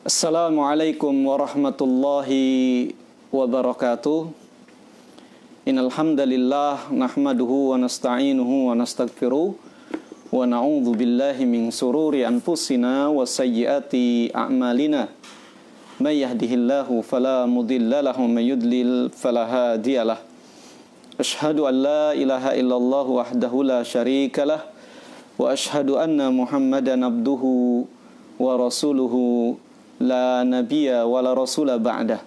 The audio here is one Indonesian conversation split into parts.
Assalamualaikum warahmatullahi wabarakatuh. Innal hamdalillah nahmaduhu wa nasta'inuhu wa nastaghfiruh wa na'udzu billahi min sururi anfusina wa sayyiati a'malina. May yahdihillahu fala mudilla lahu wa may yudlil fala hadiyalah. Asyhadu an la ilaha illallah wahdahu la syarikalah wa asyhadu anna Muhammadan abduhu wa rasuluhu la nabiyya wa la rasula ba'dah.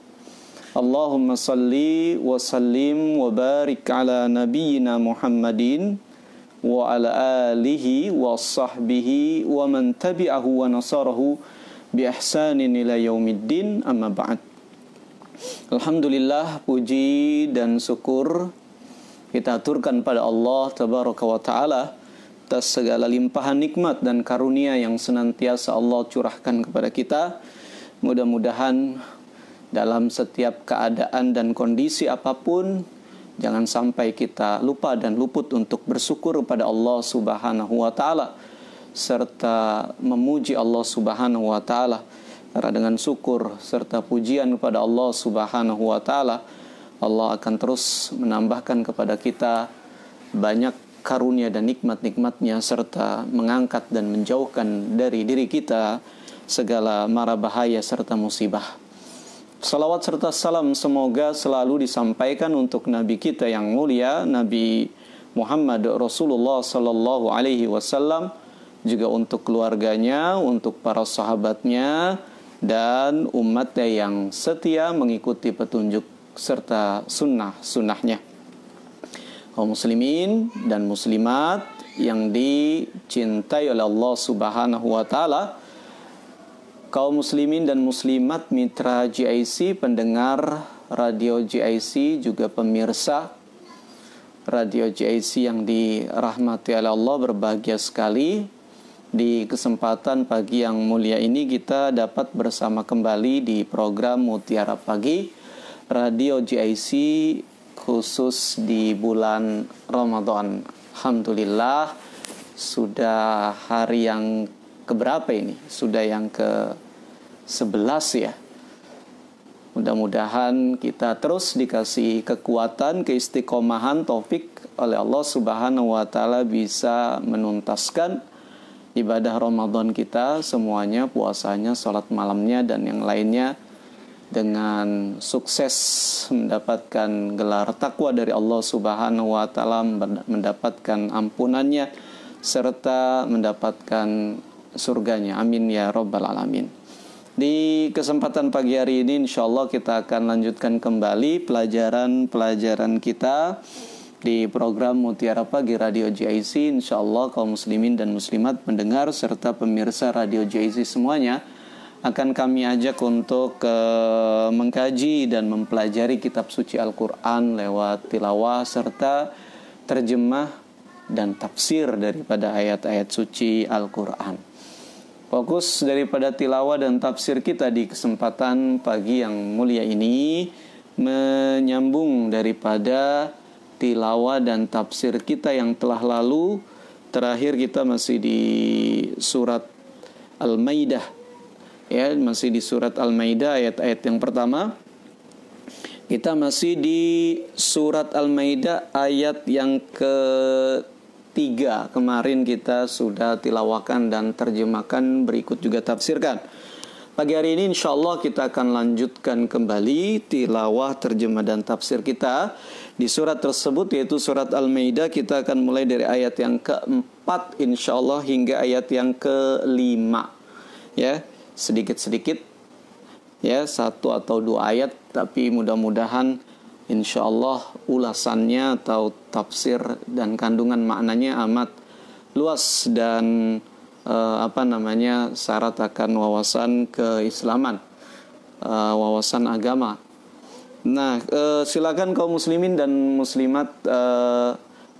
Allahumma salli wa sallim wa barik ala nabiyyina Muhammadin wa ala alihi wa sahbihi wa man tabi'ahu wa nasarahu bi ihsanin ila yaumiddin, amma ba'd. Alhamdulillah, puji dan syukur kita aturkan pada Allah tabaraka wa ta'ala atas segala limpahan nikmat dan karunia yang senantiasa Allah curahkan kepada kita. Mudah-mudahan dalam setiap keadaan dan kondisi apapun, jangan sampai kita lupa dan luput untuk bersyukur kepada Allah Subhanahu wa ta'ala, serta memuji Allah Subhanahu wa ta'ala. Karena dengan syukur serta pujian kepada Allah Subhanahu wa ta'ala, Allah akan terus menambahkan kepada kita banyak karunia dan nikmat-nikmatnya, serta mengangkat dan menjauhkan dari diri kita segala mara bahaya serta musibah. Salawat serta salam semoga selalu disampaikan untuk Nabi kita yang mulia, Nabi Muhammad Rasulullah Sallallahu Alaihi Wasallam, juga untuk keluarganya, untuk para sahabatnya, dan umatnya yang setia mengikuti petunjuk serta sunnah-sunnahnya. Kaum muslimin dan muslimat yang dicintai oleh Allah Subhanahu wa ta'ala, kaum muslimin dan muslimat mitra GIC, pendengar radio GIC, juga pemirsa radio GIC yang dirahmati oleh Allah, berbahagia sekali di kesempatan pagi yang mulia ini kita dapat bersama kembali di program Mutiara Pagi radio GIC khusus di bulan Ramadan. Alhamdulillah, sudah hari yang keberapa ini? Sudah yang ke-11 ya. Mudah-mudahan kita terus dikasih kekuatan, keistiqomahan, taufik oleh Allah Subhanahu wa ta'ala, bisa menuntaskan ibadah Ramadan kita semuanya, puasanya, sholat malamnya, dan yang lainnya dengan sukses mendapatkan gelar takwa dari Allah Subhanahu wa ta'ala, mendapatkan ampunannya serta mendapatkan surganya. Amin ya rabbal alamin. Di kesempatan pagi hari ini insyaallah kita akan lanjutkan kembali pelajaran kita di program Mutiara Pagi Radio GIC. Insyaallah kaum muslimin dan muslimat pendengar serta pemirsa radio GIC semuanya akan kami ajak untuk mengkaji dan mempelajari kitab suci Al-Quran lewat tilawah serta terjemah dan tafsir daripada ayat-ayat suci Al-Quran. Fokus daripada tilawah dan tafsir kita di kesempatan pagi yang mulia ini menyambung daripada tilawah dan tafsir kita yang telah lalu. Terakhir kita masih di surat Al-Maidah, ya, masih di surat Al-Maidah ayat-ayat yang pertama. Kita masih di surat Al-Maidah ayat yang ke-3. Kemarin kita sudah tilawakan dan terjemahkan, berikut juga tafsirkan. Pagi hari ini insyaallah kita akan lanjutkan kembali tilawah, terjemah dan tafsir kita di surat tersebut, yaitu surat Al-Maidah. Kita akan mulai dari ayat yang ke-4 insyaallah hingga ayat yang ke-5, ya, sedikit-sedikit, ya, 1 atau 2 ayat, tapi mudah-mudahan insyaallah ulasannya atau tafsir dan kandungan maknanya amat luas dan syarat akan wawasan keislaman, wawasan agama. Nah, silakan kaum muslimin dan muslimat,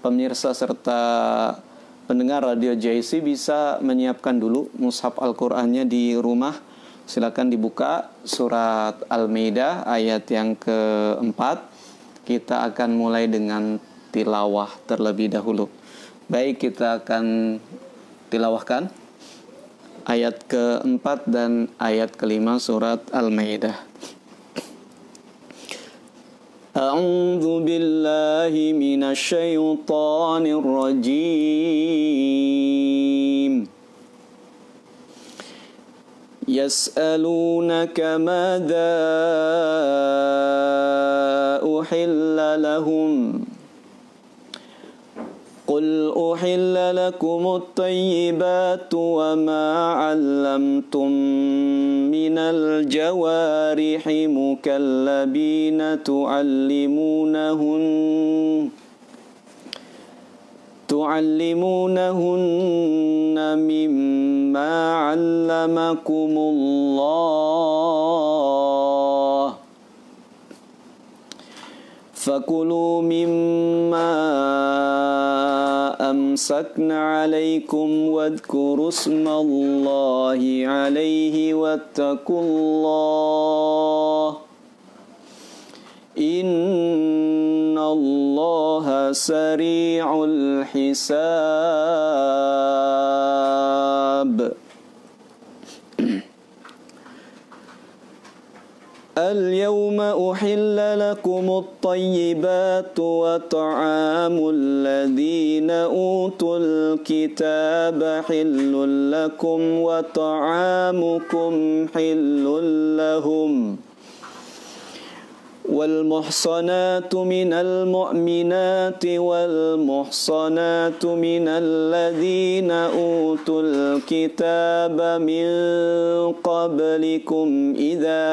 pemirsa serta pendengar radio JIC bisa menyiapkan dulu mushaf Al-Qur'annya di rumah. Silakan dibuka surat Al-Maidah ayat yang ke-4. Kita akan mulai dengan tilawah terlebih dahulu. Baik, kita akan tilawahkan. ayat keempat dan ayat kelima surat Al-Maidah. A'udzu billahi minasy syaithanir rajim. Yas'alunaka madza uhilla lahum Qul uhilla lakumut tayyibatu wa ma 'allamtum minal jawarihi mukallabina tu'allimunahunna mimma 'allamakumullah fakulu mimma amsakna alaikum wadhkuru ismallahi alaihi wattaqullah innallaha sari'ul hisab. اليوم أحل لكم الطيبات وطعام الذين أوتوا الكتاب حل لكم وطعامكم حل لهم والمحصنات من المؤمنات والمحصنات من الذين أوتوا الكتاب من قبلكم إذا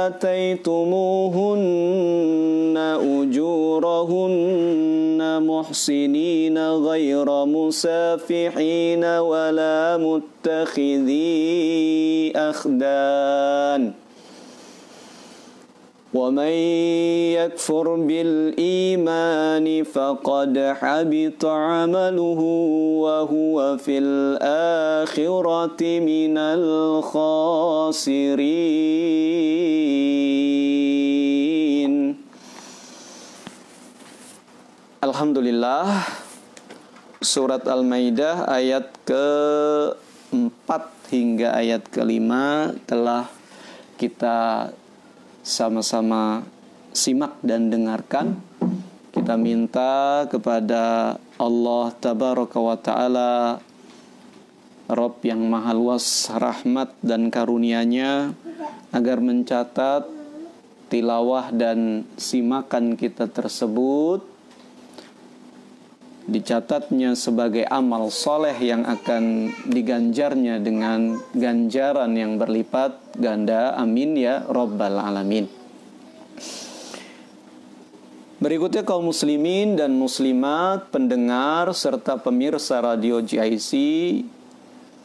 آتيتموهن أجورهن محصنين غير مسافحين ولا متخذي أخدان ومن يكفر بالإيمان فقد حبط عمله وهو في الآخرة من الخاسرين. Alhamdulillah, surat Al-Maidah ayat ke-4 hingga ayat ke-5 telah kita sama-sama simak dan dengarkan. Kita minta kepada Allah Tabaraka wa Ta'ala, Rabb yang maha luas rahmat dan karunia-Nya, agar mencatat tilawah dan simakan kita tersebut, dicatatnya sebagai amal soleh yang akan diganjarnya dengan ganjaran yang berlipat ganda. Amin ya Rabbal Alamin. Berikutnya kaum muslimin dan muslimat, pendengar serta pemirsa radio GIC,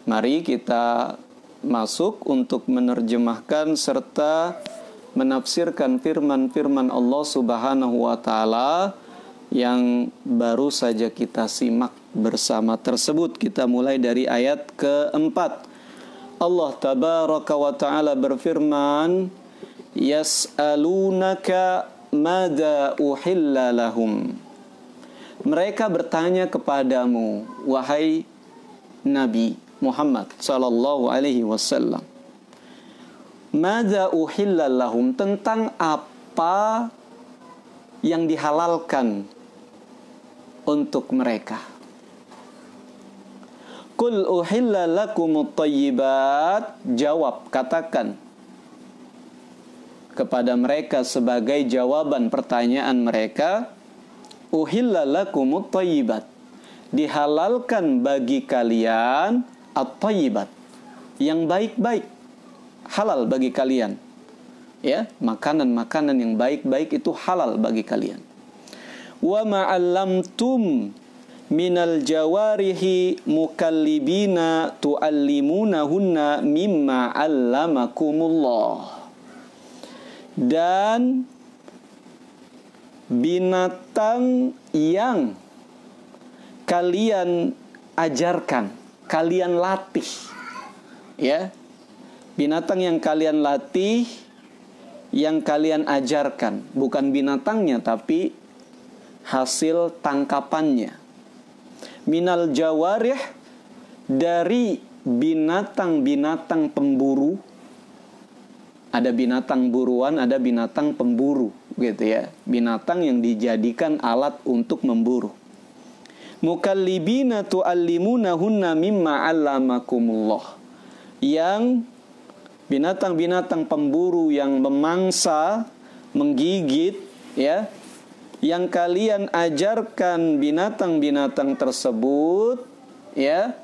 mari kita masuk untuk menerjemahkan serta menafsirkan firman-firman Allah Subhanahu wa Ta'ala yang baru saja kita simak bersama tersebut. Kita mulai dari ayat keempat. Allah Tabaraka wa Ta'ala berfirman, Yas'alunaka madza uhilla lahum. Mereka bertanya kepadamu, wahai Nabi Muhammad sallallahu alaihi wasallam, madza uhilla lahum, tentang apa yang dihalalkan untuk mereka. Qul uhilla lakumut thayyibat, jawab, katakan kepada mereka sebagai jawaban pertanyaan mereka, uhilla lakumut thayyibat, dihalalkan bagi kalian at-thayyibat, yang baik-baik, halal bagi kalian. Ya, makanan-makanan yang baik-baik itu halal bagi kalian. Wa ma'allamtum minal jawarihi mukallibina tu'allimunahunna mimma 'allamakumullah. Dan binatang yang kalian ajarkan, kalian latih. Ya. Binatang yang kalian latih, yang kalian ajarkan, bukan binatangnya tapi hasil tangkapannya. Minal jawarih, dari binatang-binatang pemburu. Ada binatang buruan, ada binatang pemburu, gitu ya. Binatang yang dijadikan alat untuk memburu. Mukallibina tu'allimunahunna mimma 'allamakumullah. Yang binatang-binatang pemburu yang memangsa, menggigit, ya, yang kalian ajarkan binatang-binatang tersebut, ya,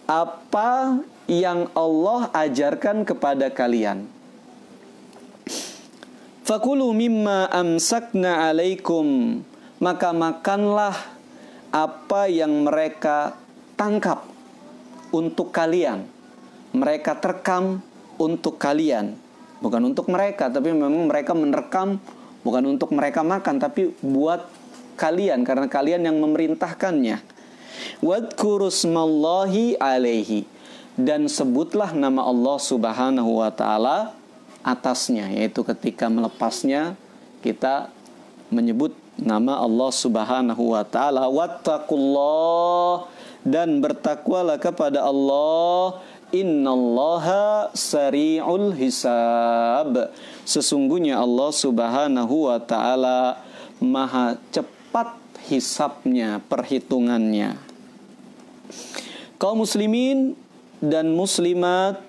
apa yang Allah ajarkan kepada kalian. Fakulu mimma amsakna alaikum, maka makanlah apa yang mereka tangkap untuk kalian. Mereka terkam untuk kalian. Bukan untuk mereka, tapi memang mereka menerkam. Bukan untuk mereka makan, tapi buat kalian, karena kalian yang memerintahkannya. Wadkurusmallahi alaihi, dan sebutlah nama Allah subhanahu wa ta'ala atasnya, yaitu ketika melepasnya kita menyebut nama Allah subhanahu wa ta'ala. Wattaqullah, dan bertakwalah kepada Allah. Innallaha sari'ul hisab, sesungguhnya Allah subhanahu wa ta'ala maha cepat hisabnya, perhitungannya. Kaum muslimin dan muslimat,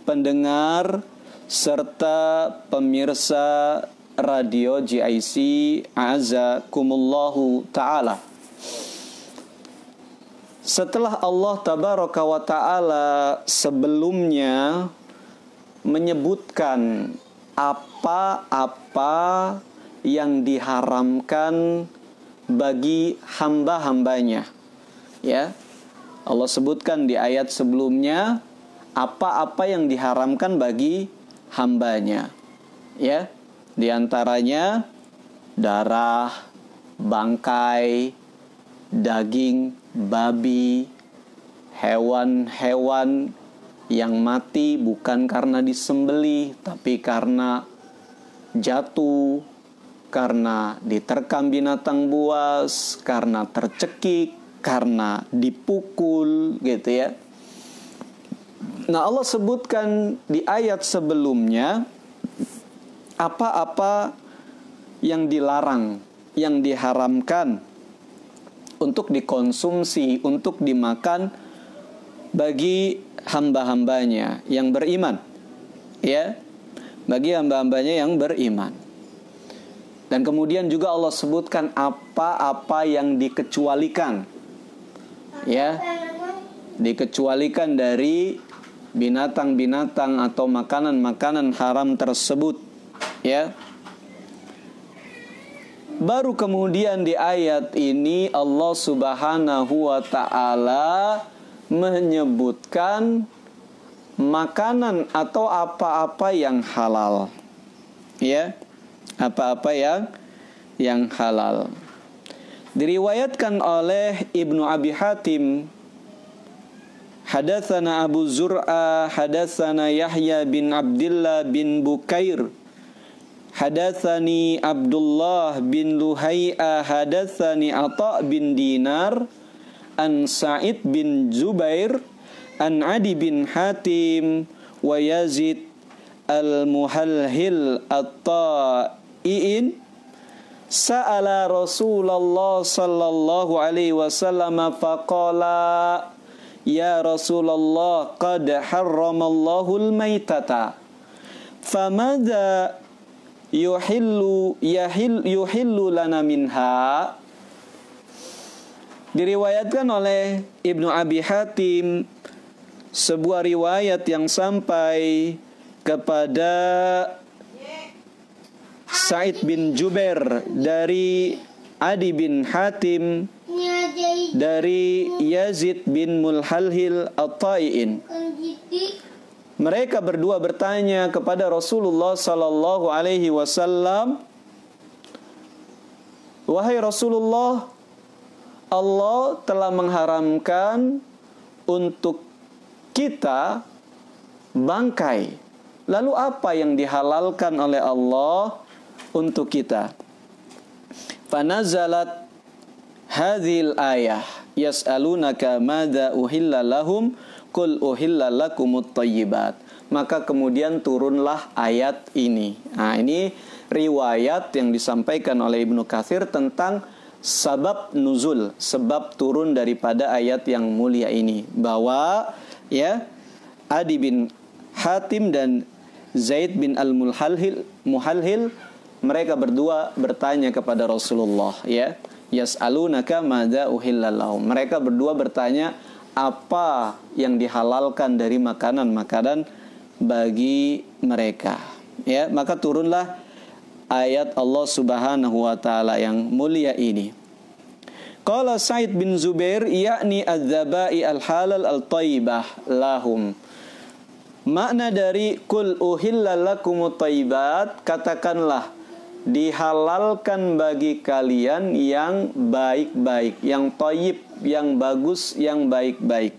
pendengar serta pemirsa radio GIC, a'azakumullahu ta'ala. Setelah Allah tabaraka wa ta'ala sebelumnya menyebutkan apa-apa yang diharamkan bagi hamba-hambanya, ya, Allah sebutkan di ayat sebelumnya apa-apa yang diharamkan bagi hambanya, ya, di antaranya darah, bangkai, daging babi, hewan-hewan yang mati bukan karena disembelih, tapi karena jatuh, karena diterkam binatang buas, karena tercekik, karena dipukul, gitu ya. Nah, Allah sebutkan di ayat sebelumnya apa-apa yang dilarang, yang diharamkan untuk dikonsumsi, untuk dimakan bagi hamba-hambanya yang beriman, ya, bagi hamba-hambanya yang beriman. Dan kemudian juga Allah sebutkan apa-apa yang dikecualikan, ya, dikecualikan dari binatang-binatang atau makanan-makanan haram tersebut, ya. Baru kemudian di ayat ini Allah subhanahu wa ta'ala menyebutkan makanan atau apa-apa yang halal, ya, apa-apa yang halal. Diriwayatkan oleh Ibnu Abi Hatim, hadatsana Abu Zur'a hadatsana Yahya bin Abdullah bin Bukair hadatsani Abdullah bin Luhai'ah hadatsani Atha bin Dinar an Sa'id bin Zubair an Adi bin Hatim wa Yazid al-Muhalhil at-Ta'i'in sa'ala Rasulullah sallallahu alaihi wasallam faqala ya Rasulullah qad harramallahu al-maitata famadha yuhillu lana minha. Diriwayatkan oleh Ibnu Abi Hatim sebuah riwayat yang sampai kepada Sa'id bin Jubair dari Adi bin Hatim dari Yazid bin Mulhalhil at-Ta'i'in. Mereka berdua bertanya kepada Rasulullah sallallahu alaihi wasallam, wahai Rasulullah, Allah telah mengharamkan untuk kita bangkai. Lalu apa yang dihalalkan oleh Allah untuk kita? Fanazalat hadhil ayah yas'alunaka madza uhilla lahum qul uhilla lakumut thayyibat. Maka kemudian turunlah ayat ini. Nah, ini riwayat yang disampaikan oleh Ibnu Katsir tentang sebab nuzul, sebab turun daripada ayat yang mulia ini, bahwa ya Adi bin Hatim dan Zaid bin Muhalhil mereka berdua bertanya kepada Rasulullah, ya, yas'alunaka madza uhilla lahum. Mereka berdua bertanya apa yang dihalalkan dari makanan-makanan bagi mereka. Ya, maka turunlah ayat Allah Subhanahu wa taala yang mulia ini. Qala Sa'id bin Zubair yakni adz-dzabai al-halal al-thayyibah lahum. Makna dari kul uhilla lakumut thayyibat, katakanlah dihalalkan bagi kalian yang baik-baik, yang thayyib, yang bagus, yang baik-baik.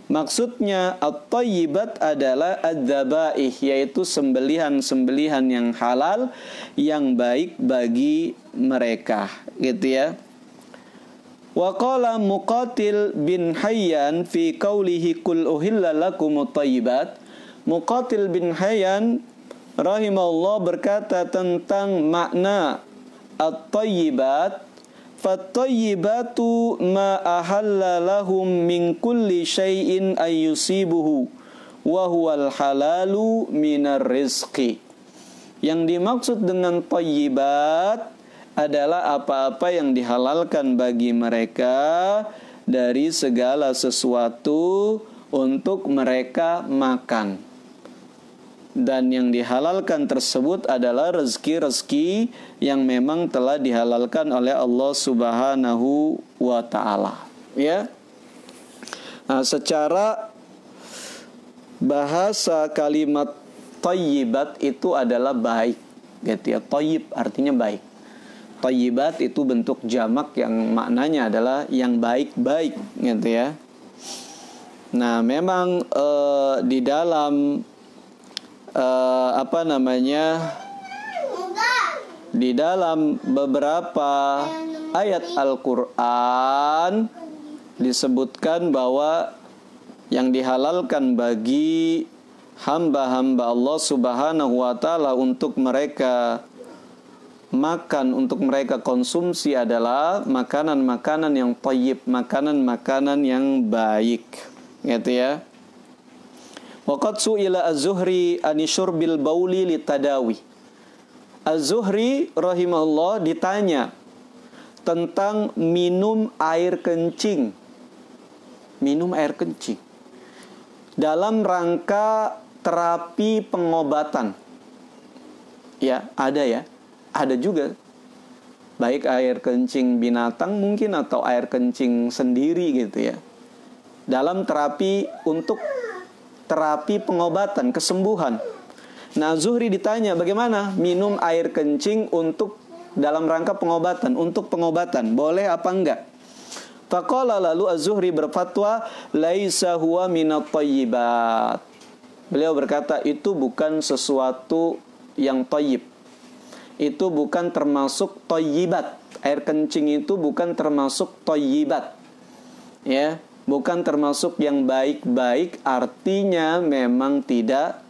Maksudnya at-thayyibat adalah adz-dzabaih, yaitu sembelihan-sembelihan yang halal, yang baik bagi mereka, gitu ya. Wa qala Muqatil bin Hayyan fi qawlihi kul uhilla lakumut thayyibat. Muqatil bin Hayyan rahimahullah berkata tentang makna at-thayyibat, fat-thayyibatu ma ahalla lahum min kulli syai'in ayyusibuhu wa huwal halalu minar rizqi. Yang dimaksud dengan thayyibat adalah apa-apa yang dihalalkan bagi mereka dari segala sesuatu untuk mereka makan. Dan yang dihalalkan tersebut adalah rezeki-rezeki yang memang telah dihalalkan oleh Allah Subhanahu wa taala, ya. Nah, secara bahasa kalimat thayyibat itu adalah baik, gitu ya. Thayyib artinya baik. Thayyibat itu bentuk jamak yang maknanya adalah yang baik-baik, gitu ya. Nah, memang di dalam di dalam beberapa ayat Al-Quran disebutkan bahwa yang dihalalkan bagi hamba-hamba Allah Subhanahu wa ta'ala untuk mereka makan, untuk mereka konsumsi adalah makanan-makanan yang thayyib, makanan-makanan yang baik, gitu ya. Waqad su'ila Az-Zuhri ani syurbil bauli litadawi. Az-Zuhri rahimahullah ditanya tentang minum air kencing. Minum air kencing dalam rangka terapi pengobatan. Ya, ada ya. Ada juga. Baik air kencing binatang mungkin atau air kencing sendiri, gitu ya. Dalam terapi untuk terapi pengobatan, kesembuhan. Nah, Zuhri ditanya bagaimana minum air kencing untuk dalam rangka pengobatan, untuk pengobatan, boleh apa enggak? Faqala, lalu Az-Zuhri berfatwa, laisa huwa minat thayyibat. Beliau berkata, itu bukan sesuatu yang thayyib. Itu bukan termasuk thayyibat. Air kencing itu bukan termasuk thayyibat. Ya. Bukan termasuk yang baik-baik, artinya memang tidak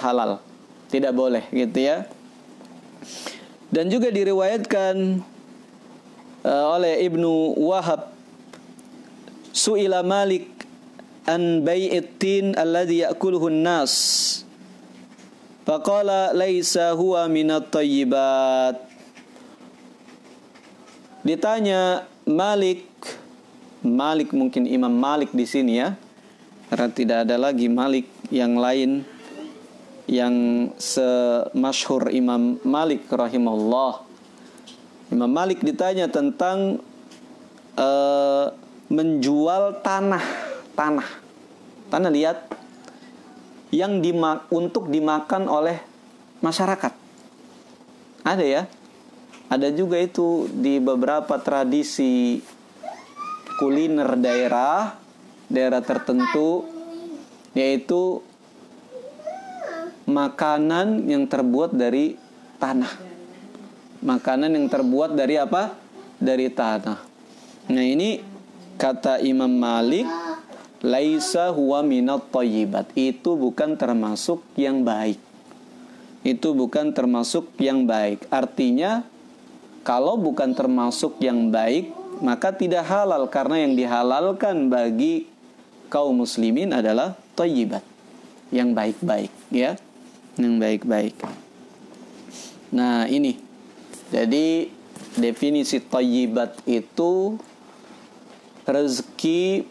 halal, tidak boleh, gitu ya. Dan juga diriwayatkan oleh Ibnu Wahab, su'ila Malik an bai'it tin alladhi ya'kuluhu an-nas faqala laisa huwa minat thayyibat. Ditanya Malik mungkin Imam Malik di sini ya, karena tidak ada lagi Malik yang lain yang semasyhur Imam Malik rahimahullah. Imam Malik ditanya tentang menjual tanah liat yang untuk dimakan oleh masyarakat. Ada ya, ada juga itu di beberapa tradisi kuliner daerah tertentu, yaitu makanan yang terbuat dari tanah. makanan yang terbuat dari apa? Dari tanah. Nah, ini kata Imam Malik, laisa huwa minat thayyibat. Itu bukan termasuk yang baik. Itu bukan termasuk yang baik. Artinya, kalau bukan termasuk yang baik, maka tidak halal. Karena yang dihalalkan bagi kaum muslimin adalah thayyibat, yang baik-baik, ya, yang baik-baik. Nah, ini. Jadi, definisi thayyibat itu rezeki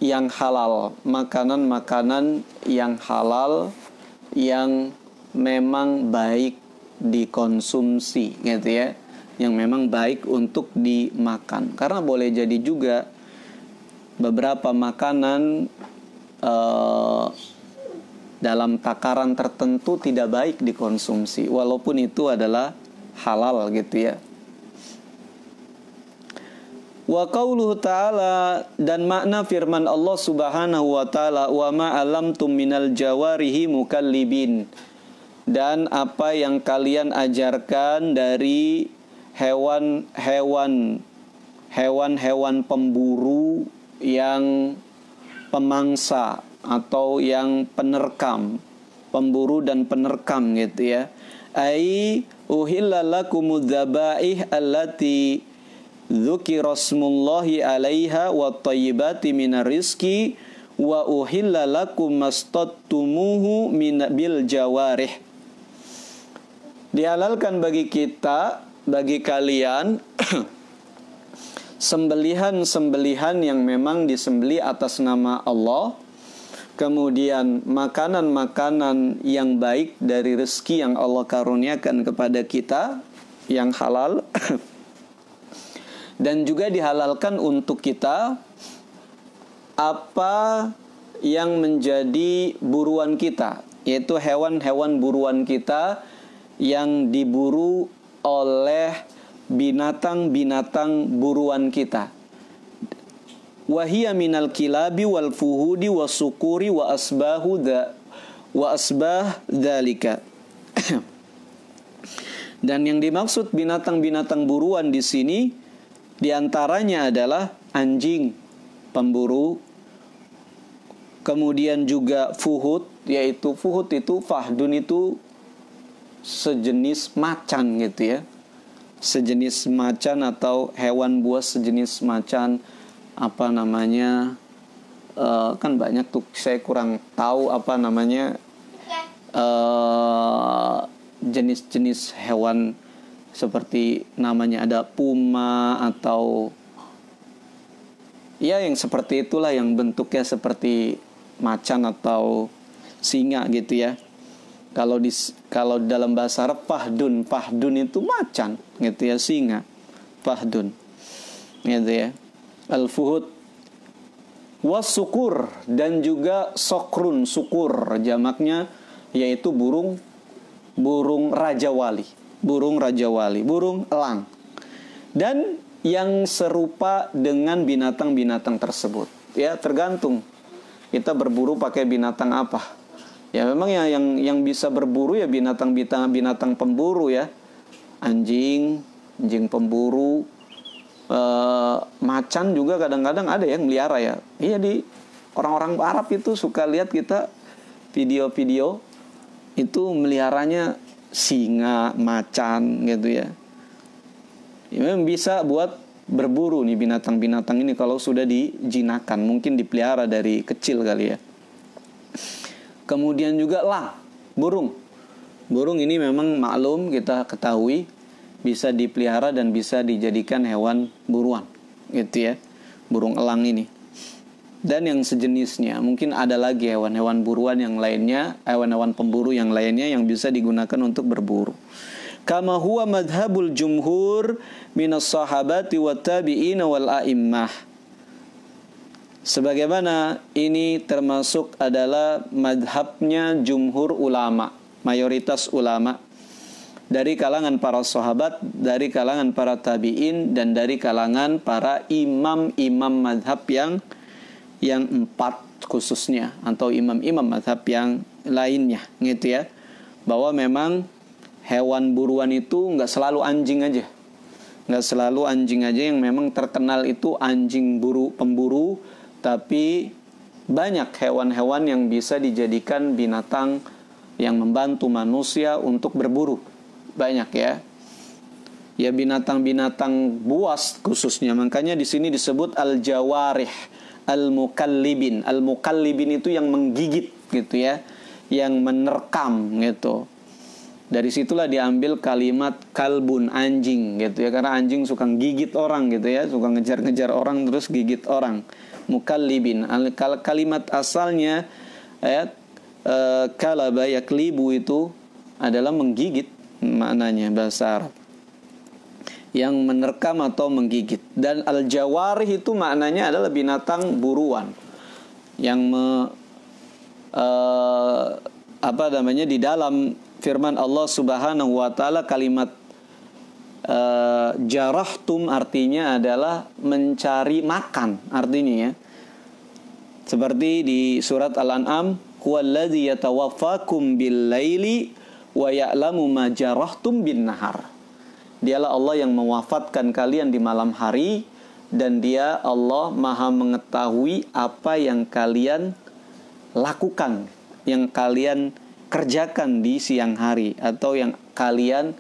yang halal, makanan-makanan yang halal yang memang baik dikonsumsi, gitu ya, yang memang baik untuk dimakan. Karena boleh jadi juga beberapa makanan dalam takaran tertentu tidak baik dikonsumsi, walaupun itu adalah halal, gitu ya. Wa qauluhu ta'ala, dan makna firman Allah Subhanahu wa ta'ala, wa ma alamtum minal jawarihi mukallibin, dan apa yang kalian ajarkan dari hewan-hewan pemburu yang pemangsa atau yang penerkam, pemburu dan penerkam, gitu ya. Ai uhilla lakumudz dzabaih allati dzukira smullahi 'alaiha wat thayyibati minar rizqi wa uhilla lakum mastattumuhu bil jawarih. Dihalalkan bagi kita, bagi kalian sembelihan-sembelihan yang memang disembelih atas nama Allah. Kemudian makanan-makanan yang baik dari rezeki yang Allah karuniakan kepada kita, yang halal. Dan juga dihalalkan untuk kita apa yang menjadi buruan kita, yaitu hewan-hewan buruan kita yang diburu oleh binatang-binatang buruan kita. Wahia minal kilabi wal fuhudi wasukuri wa asbah dzalika. Dan yang dimaksud binatang-binatang buruan di sini diantaranya adalah anjing pemburu, kemudian juga fuhud, yaitu fuhud itu, fahdun itu sejenis macan, gitu ya, sejenis macan atau hewan buas sejenis macan, apa namanya, kan banyak tuh, saya kurang tahu apa namanya, jenis-jenis hewan seperti namanya, ada puma atau ya yang seperti itulah, yang bentuknya seperti macan atau singa, gitu ya. Kalau dalam bahasa Arab fahdun itu macan, gitu ya, singa, fahdun, gitu ya. Al-fuhud wasukur, dan juga sokrun, sukur jamaknya, yaitu burung raja wali, burung elang, dan yang serupa dengan binatang-binatang tersebut. Ya, tergantung kita berburu pakai binatang apa. Ya, memang ya yang bisa berburu ya binatang pemburu, ya, anjing pemburu, macan juga kadang-kadang ada yang melihara, ya. Iya, di orang-orang Arab itu suka lihat kita video-video itu meliharanya singa, macan, gitu ya. Ya, memang bisa buat berburu nih binatang-binatang ini kalau sudah dijinakan, mungkin dipelihara dari kecil kali ya. Kemudian juga burung ini memang maklum kita ketahui bisa dipelihara dan bisa dijadikan hewan buruan, gitu ya, burung elang ini. Dan yang sejenisnya, mungkin ada lagi hewan-hewan buruan yang lainnya, hewan-hewan pemburu yang lainnya yang bisa digunakan untuk berburu. Kama huwa madhabul jumhur minas sahabati wa tabi'ina wal a'immah. Sebagaimana ini termasuk adalah madhabnya jumhur ulama, mayoritas ulama, dari kalangan para sahabat, dari kalangan para tabi'in, dan dari kalangan para imam-imam madhab yang 4 khususnya, atau imam-imam madhab yang lainnya, gitu ya, bahwa memang hewan buruan itu nggak selalu anjing aja. Nggak selalu anjing aja yang memang terkenal itu anjing pemburu, tapi banyak hewan-hewan yang bisa dijadikan binatang yang membantu manusia untuk berburu. Banyak ya. Ya binatang-binatang buas khususnya. Makanya di sini disebut al-jawarih, al-mukallibin. Al-mukallibin itu yang menggigit gitu ya, yang menerkam gitu. Dari situlah diambil kalimat kalbun, anjing gitu ya, karena anjing suka gigit orang gitu ya, suka ngejar-ngejar orang terus gigit orang. Mukallibin. Kalimat asalnya ya, kalaba yaklibu itu adalah menggigit maknanya bahasa Arab. Yang menerkam atau menggigit. Dan al-jawarih itu maknanya adalah binatang buruan yang di dalam firman Allah Subhanahu wa taala kalimat jarahtum artinya adalah mencari makan artinya ya. Seperti di surat Al-An'am, huwallazi yatawaffakum bil-laili wa ya'lamu ma jarahtum bin-nahar. Dialah Allah yang mewafatkan kalian di malam hari, dan Dia Allah Maha mengetahui apa yang kalian lakukan, yang kalian kerjakan di siang hari, atau yang kalian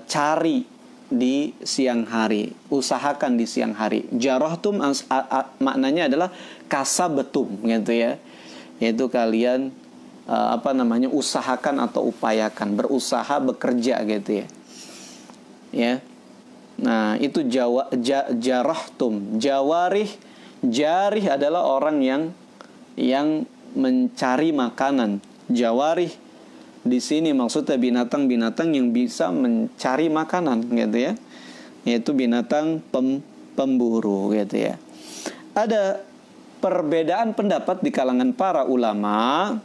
cari di siang hari, usahakan di siang hari. Jarahtum maknanya adalah kasabetum gitu ya, yaitu kalian usahakan atau upayakan, berusaha, bekerja gitu ya. Ya. Nah, itu jarahtum. Jarih adalah orang yang mencari makanan. Jawarih di sini maksudnya binatang-binatang yang bisa mencari makanan gitu ya. Yaitu binatang pemburu gitu ya. Ada perbedaan pendapat di kalangan para ulama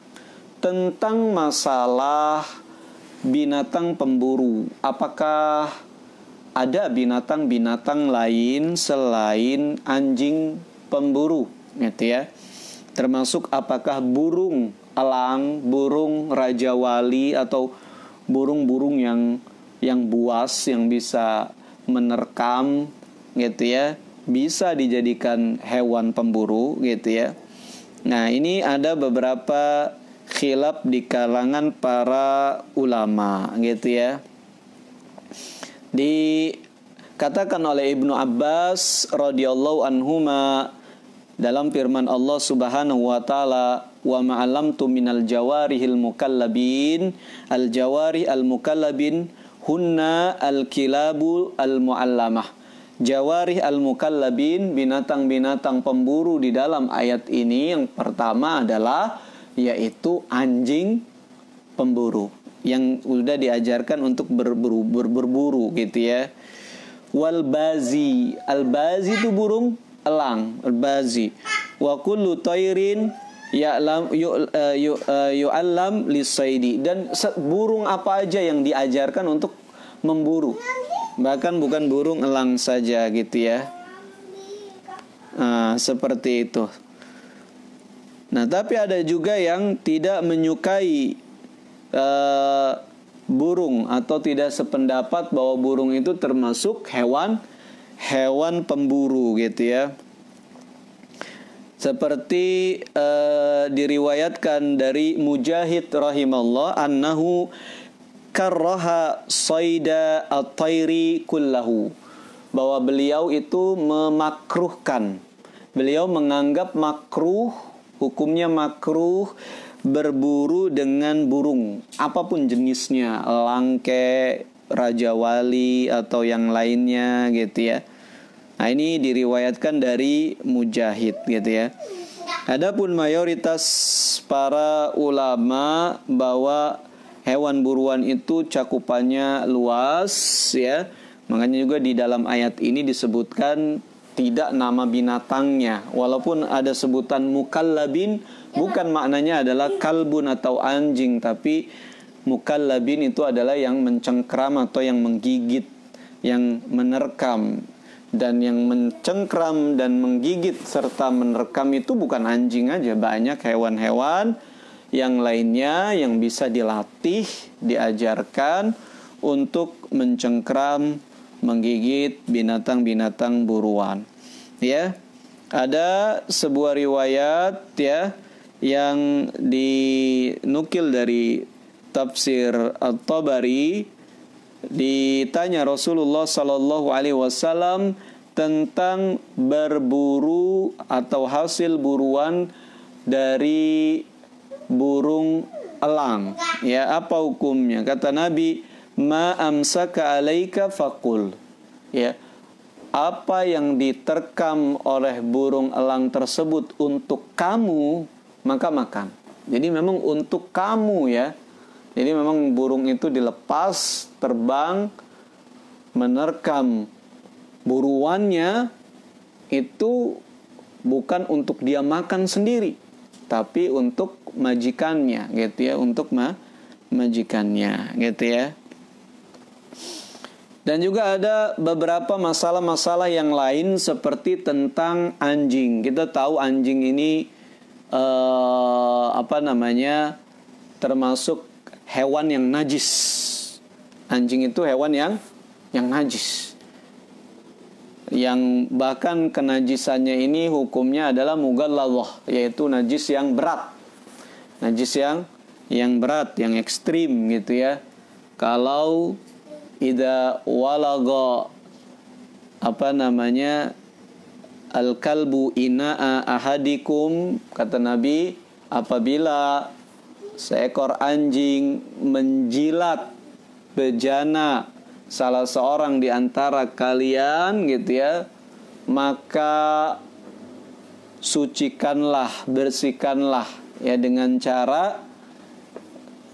tentang masalah binatang pemburu. Apakah ada binatang-binatang lain selain anjing pemburu gitu ya. Termasuk apakah burung elang, burung raja wali, atau burung-burung yang buas yang bisa menerkam gitu ya, bisa dijadikan hewan pemburu gitu ya. Nah, ini ada beberapa khilaf di kalangan para ulama gitu ya. Dikatakan oleh Ibnu Abbas radhiyallahu anhuma dalam firman Allah Subhanahu wa taala, wa ma'alamtu minal jawarihil mukallabin, al jawarih al mukallabin hunna al kilabu al muallamah. Jawarih al mukallabin, binatang-binatang pemburu di dalam ayat ini yang pertama adalah yaitu anjing pemburu yang sudah diajarkan untuk berburu gitu ya. Wal bazi, al bazi itu burung elang, al bazi. Wa kullu tairin yu'allam lisaidi, dan burung apa aja yang diajarkan untuk memburu, bahkan bukan burung elang saja gitu ya. Seperti itu. Nah, tapi ada juga yang tidak menyukai burung atau tidak sependapat bahwa burung itu termasuk hewan pemburu gitu ya. Seperti diriwayatkan dari Mujahid rahimahullah annahu karraha saida at-tairi kullahu, bahwa beliau itu memakruhkan, beliau menganggap makruh, hukumnya makruh berburu dengan burung apapun jenisnya, langke, raja wali atau yang lainnya gitu ya. Nah, ini diriwayatkan dari Mujahid gitu ya. Adapun mayoritas para ulama bahwa hewan buruan itu cakupannya luas ya. Makanya juga di dalam ayat ini disebutkan tidak nama binatangnya, walaupun ada sebutan mukallabin, bukan maknanya adalah kalbun atau anjing, tapi mukallabin itu adalah yang mencengkram atau yang menggigit, yang menerkam. Dan yang mencengkram dan menggigit serta menerkam itu bukan anjing aja, banyak hewan-hewan yang lainnya yang bisa dilatih, diajarkan untuk mencengkram, menggigit binatang-binatang buruan. Ya, ada sebuah riwayat ya yang dinukil dari tafsir At-Tabari, ditanya Rasulullah sallallahu alaihi wasallam tentang berburu atau hasil buruan dari burung elang. Ya, apa hukumnya? Kata Nabi, ma amsaka alaika faqul. Ya, apa yang diterkam oleh burung elang tersebut untuk kamu, maka makan. Jadi memang untuk kamu ya. Jadi memang burung itu dilepas, terbang, menerkam buruannya, itu bukan untuk dia makan sendiri, tapi untuk majikannya gitu ya, untuk majikannya gitu ya. Dan juga ada beberapa masalah-masalah yang lain seperti tentang anjing. Kita tahu anjing ini termasuk hewan yang najis. Anjing itu hewan yang najis. Yang bahkan kenajisannya ini hukumnya adalah mughalladhah, yaitu najis yang berat. Najis yang berat, yang ekstrim gitu ya. Kalau idza walaga al-kalbu ina'a ahadikum, kata Nabi, apabila seekor anjing menjilat bejana salah seorang di antara kalian gitu ya, maka sucikanlah, bersihkanlah ya dengan cara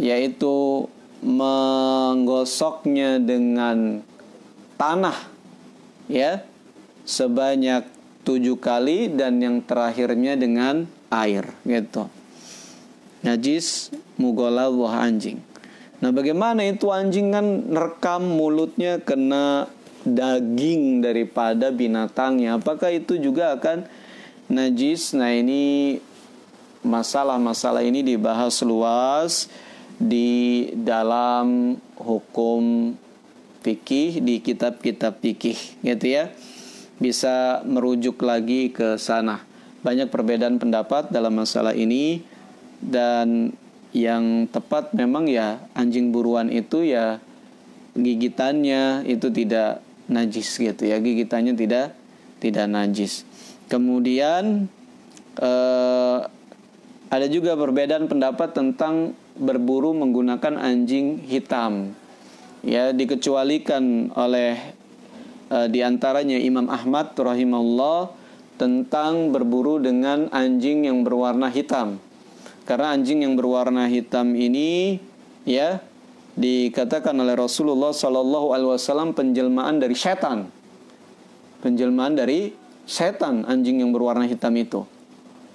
yaitu menggosoknya dengan tanah ya sebanyak 7 kali dan yang terakhirnya dengan air gitu. Najis mughalladhah anjing. Nah, bagaimana itu anjing kan nerekam mulutnya kena daging daripada binatangnya. Apakah itu juga akan najis? Nah, ini masalah-masalah ini dibahas luas di dalam hukum fikih, di kitab-kitab fikih gitu ya. Bisa merujuk lagi ke sana. Banyak perbedaan pendapat dalam masalah ini, dan yang tepat memang ya anjing buruan itu ya gigitannya itu tidak najis gitu ya, gigitannya tidak najis. Kemudian ada juga perbedaan pendapat tentang berburu menggunakan anjing hitam. Ya, dikecualikan oleh diantaranya Imam Ahmad rahimahullah tentang berburu dengan anjing yang berwarna hitam. Karena anjing yang berwarna hitam ini ya dikatakan oleh Rasulullah sallallahu alaihi wasallam penjelmaan dari setan. Penjelmaan dari setan anjing yang berwarna hitam itu.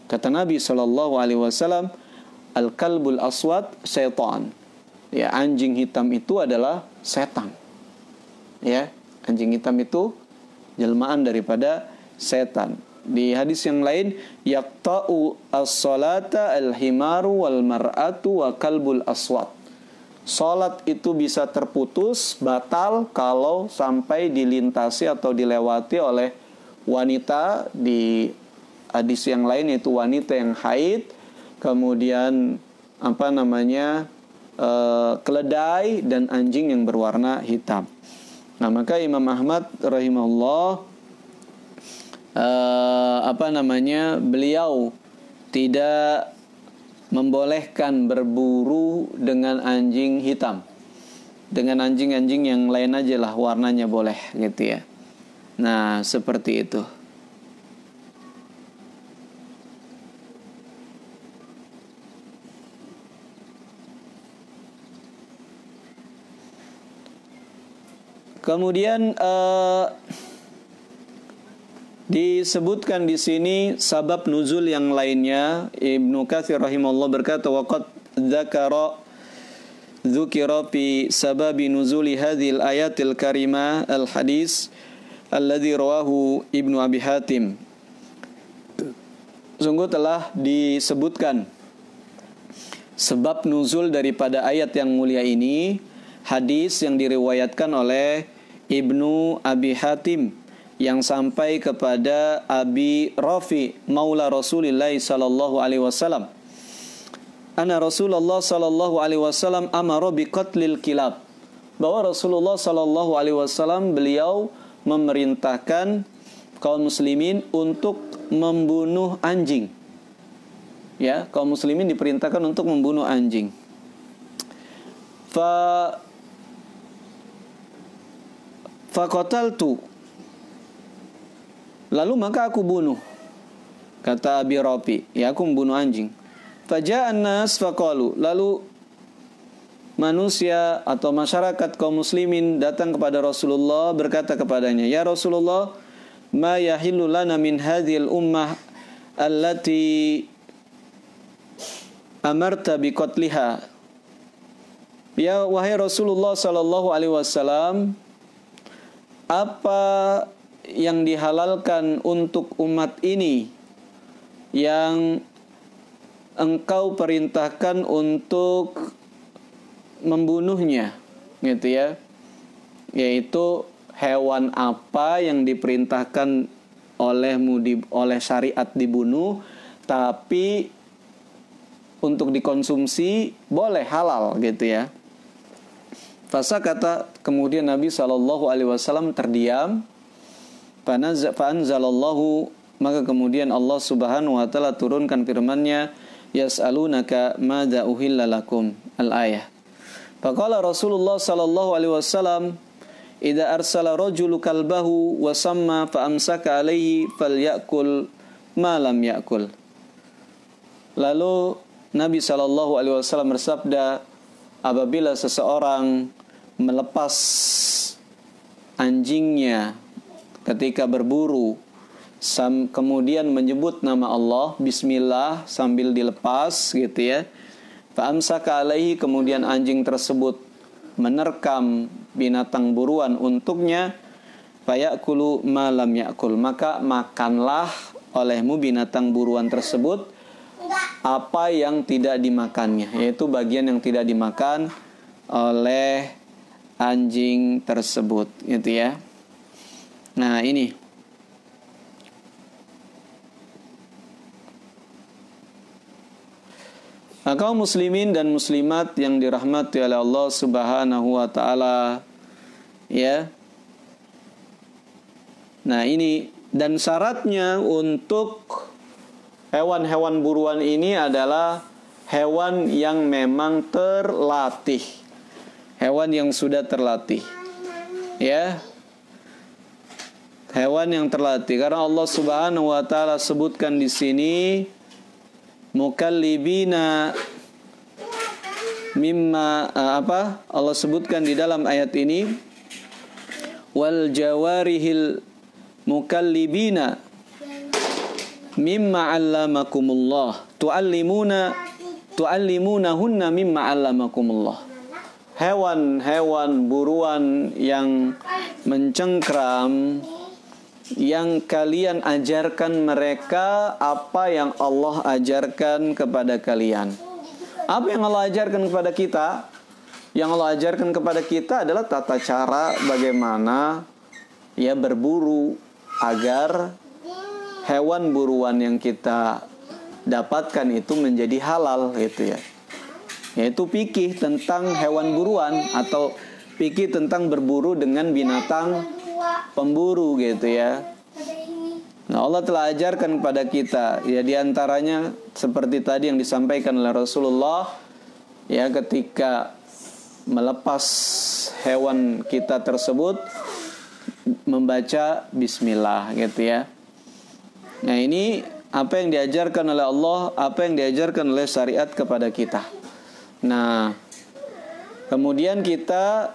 Kata Nabi sallallahu alaihi wasallam, al-kalbul aswad syaitan. Ya, anjing hitam itu adalah setan. Ya, anjing hitam itu jelmaan daripada setan. Di hadis yang lain, yaqta'u as-salata al-himaru wal mar'atu wa kalbul aswad. Salat itu bisa terputus, batal kalau sampai dilintasi atau dilewati oleh wanita. Di hadis yang lain yaitu wanita yang haid, kemudian keledai dan anjing yang berwarna hitam. Nah, maka Imam Ahmad rahimahullah beliau tidak membolehkan berburu dengan anjing hitam. Dengan anjing-anjing yang lain aja lah warnanya boleh gitu ya. Nah, seperti itu. Kemudian disebutkan di sini sabab nuzul yang lainnya. Ibnu Katsir rahimahullah berkata, waqad dzukira fi sababi nuzuli hadhil ayatil karimah al hadis alladzi rawahu Ibnu Abi Hatim. Sungguh telah disebutkan sebab nuzul daripada ayat yang mulia ini, hadis yang diriwayatkan oleh Ibnu Abi Hatim yang sampai kepada Abi Rafi maula Rasulillah sallallahu alaihi wasallam. Anna Rasulullah sallallahu alaihi wasallam amara biqatlil kilab. Bahwa Rasulullah sallallahu alaihi wasallam beliau memerintahkan kaum muslimin untuk membunuh anjing. Ya, kaum muslimin diperintahkan untuk membunuh anjing. Faqataltu. Lalu maka aku bunuh. Kata Abi Rafi, ya aku membunuh anjing. Faja'an nas faqalu. Lalu manusia atau masyarakat kaum muslimin datang kepada Rasulullah berkata kepadanya, "Ya Rasulullah, ma yahillu lana min hadhil ummah allati amarta biqatliha." Ya wahai Rasulullah sallallahu alaihi wasallam, apa yang dihalalkan untuk umat ini yang engkau perintahkan untuk membunuhnya, gitu ya, yaitu hewan apa yang diperintahkan oleh syariat dibunuh, tapi untuk dikonsumsi boleh, halal, gitu ya. Fasa kata kemudian Nabi SAW terdiam. Fa'anzalallahu, maka kemudian Allah Subhanahu wa taala turunkan firman-Nya, yas'alunaka madza uhilla lakum, al-ayah. Faqala Rasulullah sallallahu alaihi wasallam, idza arsala rajulu kalbahu wa samma fa amsaka alaihi falyakul ma lam yakul. Lalu Nabi sallallahu alaihi wasallam bersabda, apabila seseorang melepas anjingnya ketika berburu, kemudian menyebut nama Allah, bismillah, sambil dilepas, gitu ya, fa'amsaka alaihi, kemudian anjing tersebut menerkam binatang buruan untuknya, fayakulu ma lam yakul, maka makanlah olehmu binatang buruan tersebut apa yang tidak dimakannya, yaitu bagian yang tidak dimakan oleh anjing tersebut, gitu ya. Nah, ini kaum muslimin dan muslimat yang dirahmati oleh Allah Subhanahu wa taala, ya. Nah, ini dan syaratnya untuk hewan-hewan buruan ini adalah hewan yang memang terlatih. Hewan yang sudah terlatih. Ya. Hewan yang terlatih, karena Allah Subhanahu wa taala sebutkan di sini mukallibina mimma Allah sebutkan di dalam ayat ini, wal jawarihil mukallibina mimma 'allamakumullah tu'allimunahunna mimma 'allamakumullah. Hewan-hewan buruan yang mencengkram, yang kalian ajarkan mereka apa yang Allah ajarkan kepada kalian. Apa yang Allah ajarkan kepada kita? Yang Allah ajarkan kepada kita adalah tata cara bagaimana ya berburu agar hewan buruan yang kita dapatkan itu menjadi halal, gitu ya. Yaitu fikih tentang hewan buruan atau fikih tentang berburu dengan binatang pemburu, gitu ya. Nah, Allah telah ajarkan kepada kita, ya, diantaranya seperti tadi yang disampaikan oleh Rasulullah, ya, ketika melepas hewan kita tersebut membaca bismillah, gitu ya. Nah, ini apa yang diajarkan oleh Allah, apa yang diajarkan oleh syariat kepada kita. Nah, kemudian kita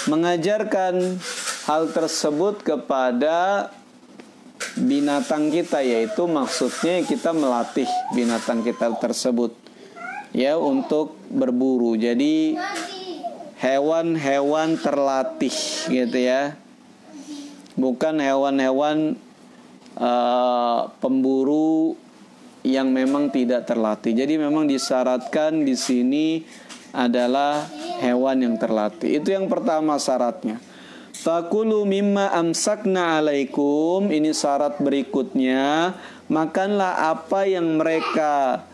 mengajarkan hal tersebut kepada binatang kita, yaitu maksudnya kita melatih binatang kita tersebut, ya, untuk berburu. Jadi hewan-hewan terlatih, gitu ya, bukan hewan-hewan pemburu yang memang tidak terlatih. Jadi memang disyaratkan di sini adalah hewan yang terlatih. Itu yang pertama syaratnya. Fakulu mimma amsakna alaikum. Ini syarat berikutnya. Makanlah apa yang mereka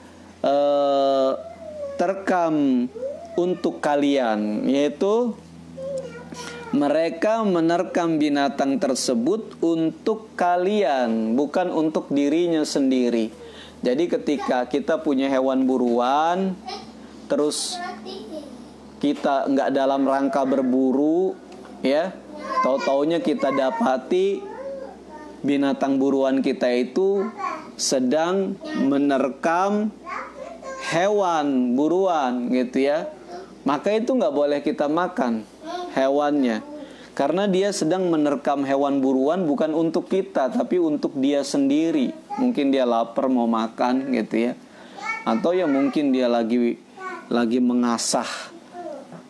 terkam untuk kalian, yaitu mereka menerkam binatang tersebut untuk kalian, bukan untuk dirinya sendiri. Jadi ketika kita punya hewan buruan, terus kita nggak dalam rangka berburu, ya, tahu-taunya kita dapati binatang buruan kita itu sedang menerkam hewan buruan, gitu ya. Maka itu nggak boleh kita makan hewannya, karena dia sedang menerkam hewan buruan bukan untuk kita, tapi untuk dia sendiri. Mungkin dia lapar mau makan, gitu ya. Atau ya mungkin dia lagi mengasah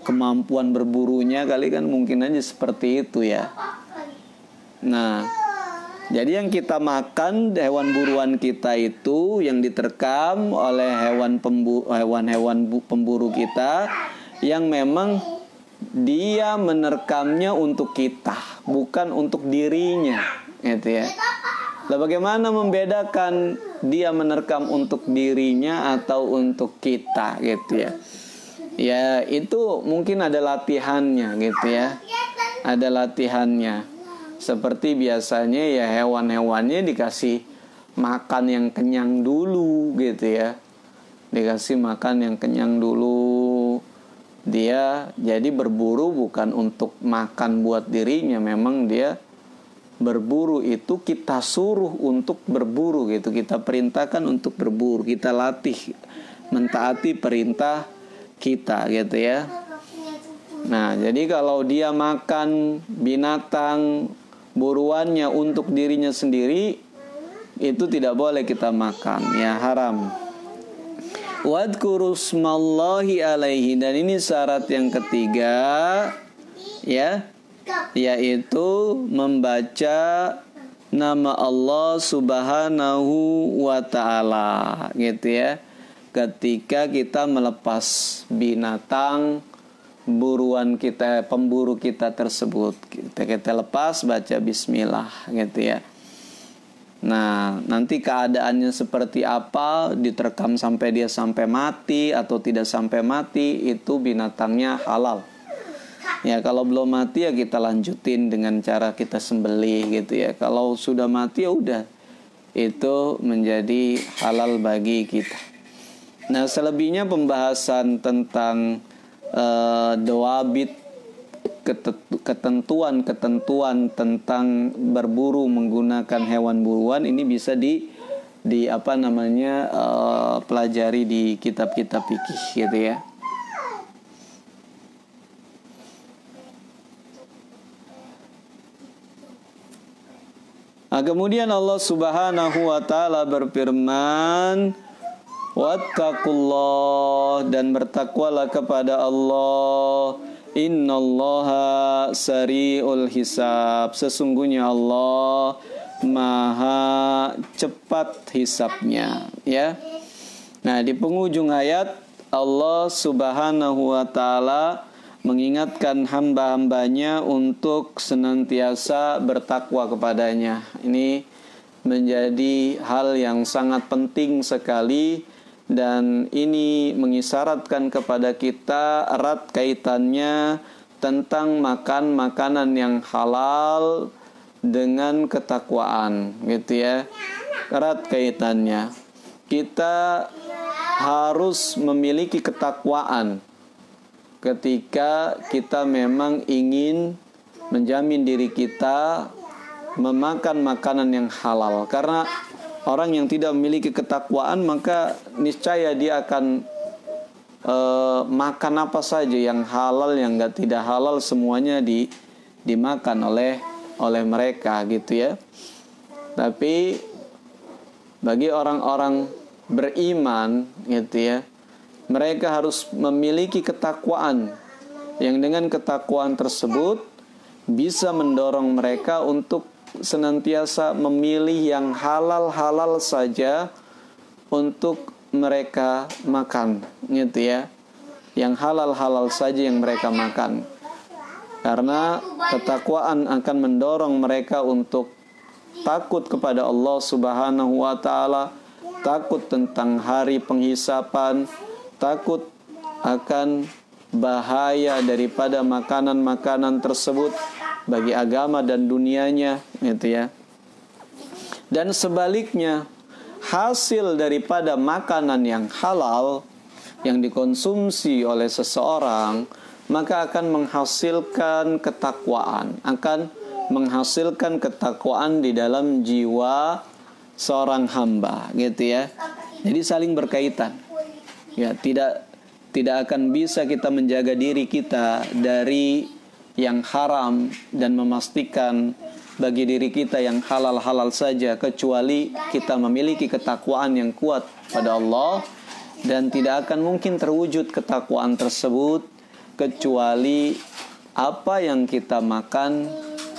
kemampuan berburunya kali, kan mungkin aja seperti itu ya. Nah, jadi yang kita makan hewan buruan kita itu yang diterkam oleh hewan-hewan pemburu kita, yang memang dia menerkamnya untuk kita, bukan untuk dirinya, gitu ya. Lah bagaimana membedakan dia menerkam untuk dirinya atau untuk kita, gitu ya? Ya itu mungkin ada latihannya, gitu ya. Ada latihannya. Seperti biasanya ya hewan-hewannya dikasih makan yang kenyang dulu, gitu ya. Dikasih makan yang kenyang dulu. Dia jadi berburu bukan untuk makan buat dirinya, memang dia berburu itu kita suruh untuk berburu, gitu. Kita perintahkan untuk berburu, kita latih mentaati perintah kita, gitu ya. Nah, jadi kalau dia makan binatang buruannya untuk dirinya sendiri, itu tidak boleh kita makan, ya, haram. Wadhkuru smallahi alaihi, dan ini syarat yang ketiga, ya, yaitu membaca nama Allah Subhanahu wa ta'ala, gitu ya. Ketika kita melepas binatang buruan kita, pemburu kita tersebut, kita lepas, baca bismillah, gitu ya. Nah, nanti keadaannya seperti apa, diterkam sampai dia sampai mati atau tidak sampai mati, itu binatangnya halal. Ya, kalau belum mati ya kita lanjutin dengan cara kita sembelih, gitu ya. Kalau sudah mati ya udah, itu menjadi halal bagi kita. Nah, selebihnya pembahasan tentang dawabit, ketentuan tentang berburu menggunakan hewan buruan, ini bisa pelajari di kitab-kitab fikih, gitu ya. Nah, kemudian Allah Subhanahu wa ta'ala berfirman, wattaqullah, dan bertakwalah kepada Allah. Innallaha sari'ul hisab, sesungguhnya Allah maha cepat hisabnya, ya. Nah, di penghujung ayat Allah Subhanahu wa ta'ala mengingatkan hamba-hambanya untuk senantiasa bertakwa kepadanya. Ini menjadi hal yang sangat penting sekali, dan ini mengisyaratkan kepada kita erat kaitannya tentang makan makanan yang halal dengan ketakwaan, gitu ya. Erat kaitannya. Kita harus memiliki ketakwaan ketika kita memang ingin menjamin diri kita memakan makanan yang halal. Karena orang yang tidak memiliki ketakwaan, maka niscaya dia akan makan apa saja yang halal, yang tidak halal, semuanya dimakan oleh mereka, gitu ya. Tapi bagi orang-orang beriman, gitu ya, mereka harus memiliki ketakwaan, yang dengan ketakwaan tersebut bisa mendorong mereka untuk senantiasa memilih yang halal-halal saja, untuk mereka makan, gitu ya. Yang halal-halal saja yang mereka makan. Karena ketakwaan akan mendorong mereka untuk takut kepada Allah Subhanahu wa taala, takut tentang hari penghisapan, takut akan bahaya daripada makanan-makanan tersebut bagi agama dan dunianya, gitu ya. Dan sebaliknya, hasil daripada makanan yang halal yang dikonsumsi oleh seseorang, maka akan menghasilkan ketakwaan, akan menghasilkan ketakwaan di dalam jiwa seorang hamba, gitu ya. Jadi saling berkaitan. Ya, tidak akan bisa kita menjaga diri kita dari yang haram dan memastikan bagi diri kita yang halal-halal saja, kecuali kita memiliki ketakwaan yang kuat pada Allah. Dan tidak akan mungkin terwujud ketakwaan tersebut kecuali apa yang kita makan,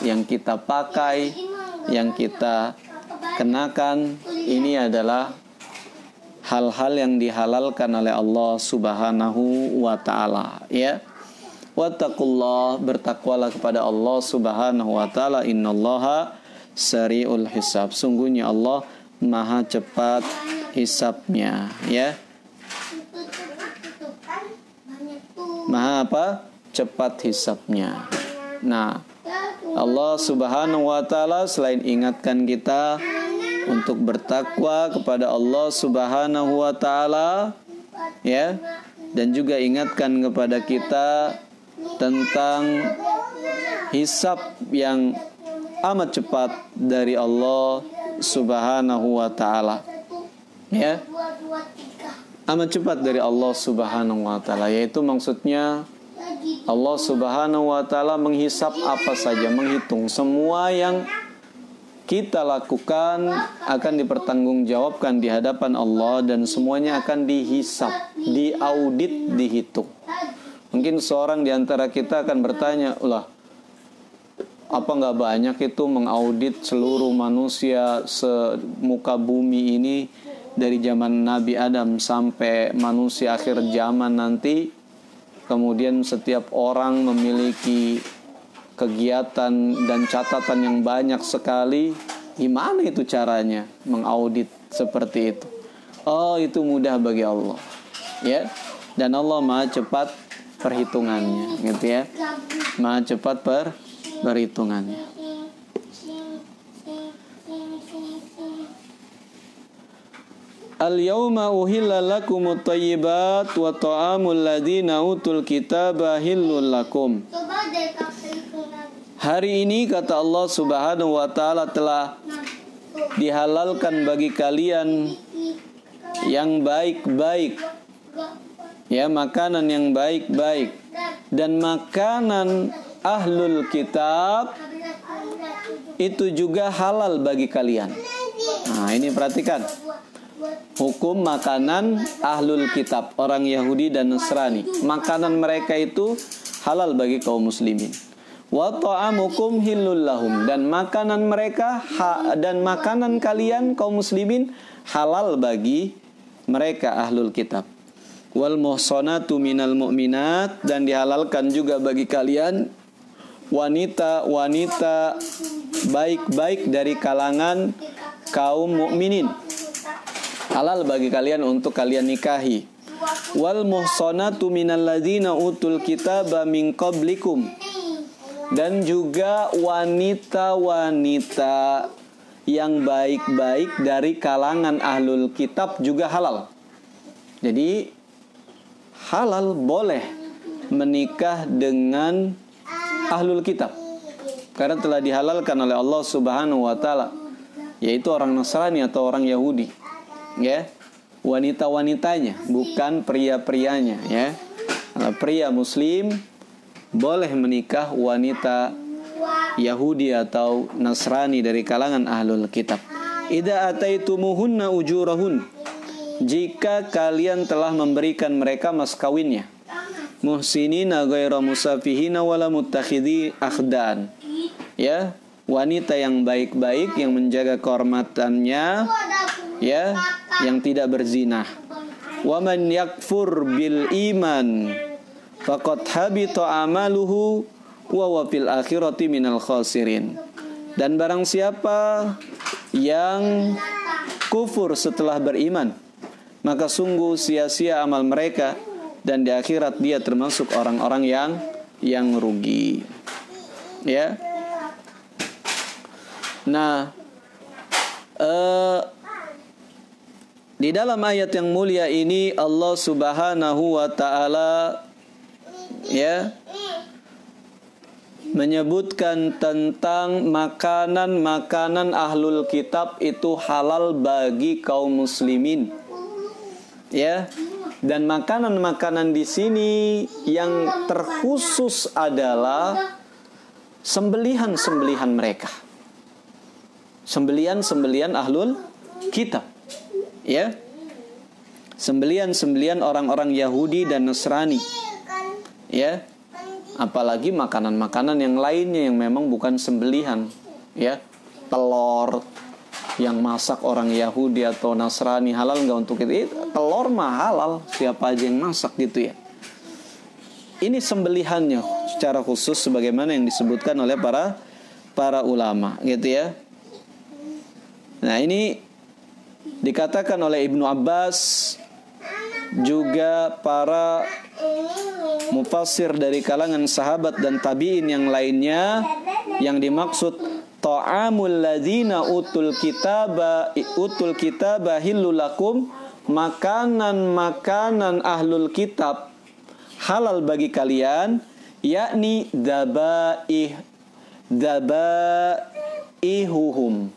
yang kita pakai, yang kita kenakan, ini adalah hal-hal yang dihalalkan oleh Allah Subhanahu wa taala, ya. Wattaqullah, bertakwalah kepada Allah Subhanahu wa taala. Innallaha sari'ul hisab. Sungguhnya Allah Maha cepat hisabnya, ya. Maha apa? Cepat hisabnya. Nah, Allah Subhanahu wa taala selain ingatkan kita untuk bertakwa kepada Allah Subhanahu wa taala, ya, dan juga ingatkan kepada kita tentang hisab yang amat cepat dari Allah Subhanahu wa taala, ya. Amat cepat dari Allah Subhanahu wa taala, yaitu maksudnya Allah Subhanahu wa taala menghisap apa saja, menghitung semua yang kita lakukan akan dipertanggungjawabkan di hadapan Allah, dan semuanya akan dihisap, diaudit, dihitung. Mungkin seorang di antara kita akan bertanya, "Ulah, apa nggak banyak itu mengaudit seluruh manusia semuka bumi ini dari zaman Nabi Adam sampai manusia akhir zaman nanti?" Kemudian setiap orang memiliki kegiatan dan catatan yang banyak sekali. Gimana itu caranya mengaudit seperti itu? Oh, itu mudah bagi Allah, ya. Dan Allah Maha cepat perhitungannya, gitu ya. Maha cepat perhitungannya. Al-yawma uhilla lakumut thayyibat wa ta'amul ladina utul kitaba hillul lakum. Hari ini, kata Allah Subhanahu wa taala, telah dihalalkan bagi kalian yang baik-baik, ya, makanan yang baik-baik, dan makanan ahlul kitab itu juga halal bagi kalian. Nah, ini perhatikan. Hukum makanan ahlul kitab, orang Yahudi dan Nasrani. Makanan mereka itu halal bagi kaum muslimin. Wa ta'amukum hillul lahum, dan makanan mereka dan makanan kalian kaum muslimin halal bagi mereka ahlul kitab. Wal muhsanatu minal mu'minat, dan dihalalkan juga bagi kalian wanita-wanita baik-baik dari kalangan kaum mukminin. Halal bagi kalian untuk kalian nikahi. Wal muhsanatu minal ladzina utul kitaba min qablikum, dan juga wanita-wanita yang baik-baik dari kalangan ahlul kitab juga halal. Jadi halal, boleh menikah dengan ahlul kitab karena telah dihalalkan oleh Allah Subhanahu wa taala, yaitu orang Nasrani atau orang Yahudi, ya. Wanita-wanitanya, bukan pria-prianya, ya. Kalau pria muslim boleh menikah wanita Yahudi atau Nasrani dari kalangan ahlul kitab. Idza ataitumuhunna ujurahun, jika kalian telah memberikan mereka mas kawinnya. Muhsinina ghaira musafihina wala muttakhidhi akhdan, ya, wanita yang baik-baik, yang menjaga kehormatannya, ya, yang tidak berzina. Wa man yakfur bil iman faqad habita amaluhu wa huwa fil akhirati minal khasirin. Dan barang siapa yang kufur setelah beriman, maka sungguh sia-sia amal mereka, dan di akhirat dia termasuk orang-orang yang rugi. Ya. Nah, di dalam ayat yang mulia ini Allah Subhanahu wa taala ya menyebutkan tentang makanan-makanan ahlul kitab itu halal bagi kaum muslimin. Ya. Dan makanan-makanan di sini yang terkhusus adalah sembelihan-sembelihan mereka. Sembelihan-sembelihan ahlul kitab. Ya. Sembelihan-sembelihan orang-orang Yahudi dan Nasrani. Ya. Apalagi makanan-makanan yang lainnya yang memang bukan sembelihan. Ya. Telur yang masak orang Yahudi atau Nasrani halal nggak untuk kita? Telur mah halal, siapa aja yang masak gitu ya. Ini sembelihannya secara khusus sebagaimana yang disebutkan oleh para ulama gitu ya. Nah, ini dikatakan oleh Ibnu Abbas, juga para mufassir dari kalangan sahabat dan tabi'in yang lainnya, yang dimaksud ta'amul ladzina utul kitaba hillul lakum, makanan-makanan ahlul kitab halal bagi kalian, yakni dabaihuhum,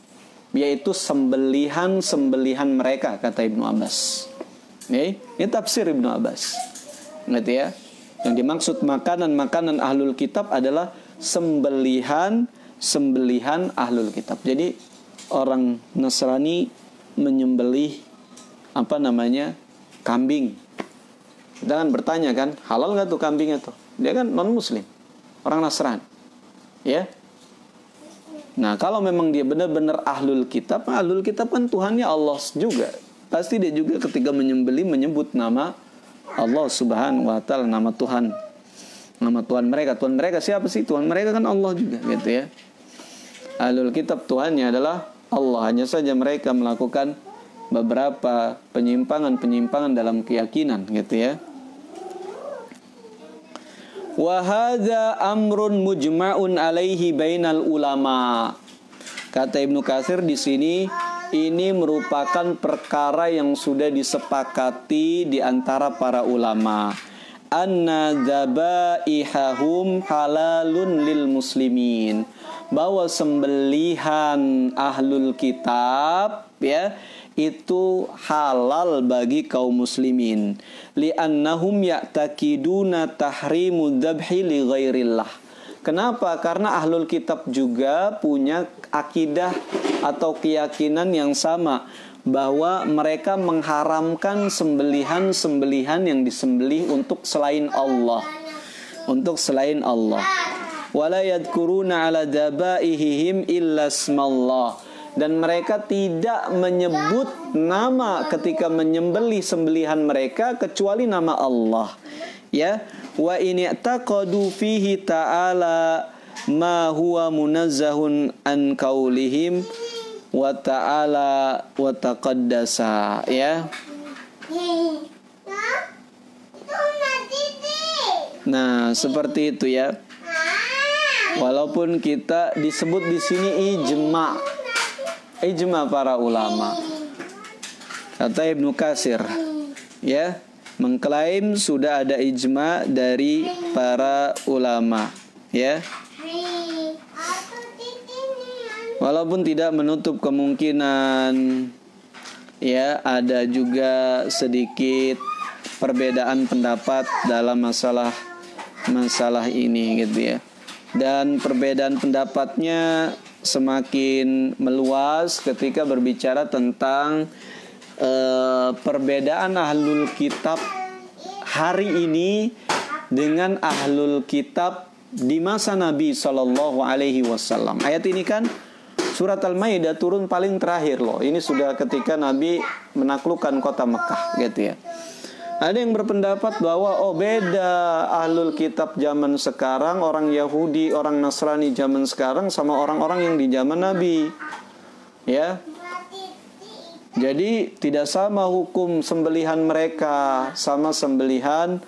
yaitu sembelihan mereka, kata Ibnu Abbas. Ini tafsir Ibnu Abbas. Ngerti ya? Yang dimaksud makanan-makanan ahlul kitab adalah sembelihan ahlul kitab. Jadi orang Nasrani menyembelih kambing. Kita kan bertanya kan, halal nggak tuh kambingnya tuh? Dia kan non muslim, orang Nasrani. Ya. Nah, kalau memang dia benar-benar ahlul kitab kan Tuhannya Allah juga. Pasti dia juga ketika menyembelih menyebut nama Allah Subhanahu wa taala, nama Tuhan. Nama Tuhan mereka. Tuhan mereka siapa sih? Tuhan mereka kan Allah juga, gitu ya. Ahlul kitab Tuhannya adalah Allah. Hanya saja mereka melakukan beberapa penyimpangan dalam keyakinan, gitu ya. Wa hadza amrun mujma'un alaihi bainal ulama. Kata Ibnu Katsir di sini, ini merupakan perkara yang sudah disepakati di antara para ulama. Anna dzabaihahum halalun lil muslimin. Bahwa sembelihan ahlul kitab ya itu halal bagi kaum muslimin, li'annahum ya'taqiduna tahrimu dzabhi li ghairillah. Kenapa? Karena ahlul kitab juga punya akidah atau keyakinan yang sama, bahwa mereka mengharamkan sembelihan-sembelihan yang disembelih untuk selain Allah. Wala yadhkuruna ala dzabaihim illa ismallah. Dan mereka tidak menyebut nama ketika menyembelih sembelihan mereka kecuali nama Allah. Ya, wa in i'taqadu fihi ta'ala ma huwa munazzahun an qaulihim wa ta'ala wa taqaddasa, ya. Nah, seperti itu ya. Walaupun kita disebut di sini ijma para ulama. Kata Ibnu Katsir, ya, mengklaim sudah ada ijma dari para ulama, ya. Walaupun tidak menutup kemungkinan, ya, ada juga sedikit perbedaan pendapat dalam masalah ini, gitu ya. Dan perbedaan pendapatnya semakin meluas ketika berbicara tentang perbedaan ahlul kitab hari ini dengan ahlul kitab di masa Nabi SAW. Ayat ini kan Surat Al-Maidah turun paling terakhir loh. Ini sudah ketika Nabi menaklukkan kota Mekah gitu ya. Ada yang berpendapat bahwa beda ahlul kitab zaman sekarang, orang Yahudi, orang Nasrani zaman sekarang sama orang-orang yang di zaman Nabi. Ya. Jadi tidak sama hukum sembelihan mereka sama sembelihan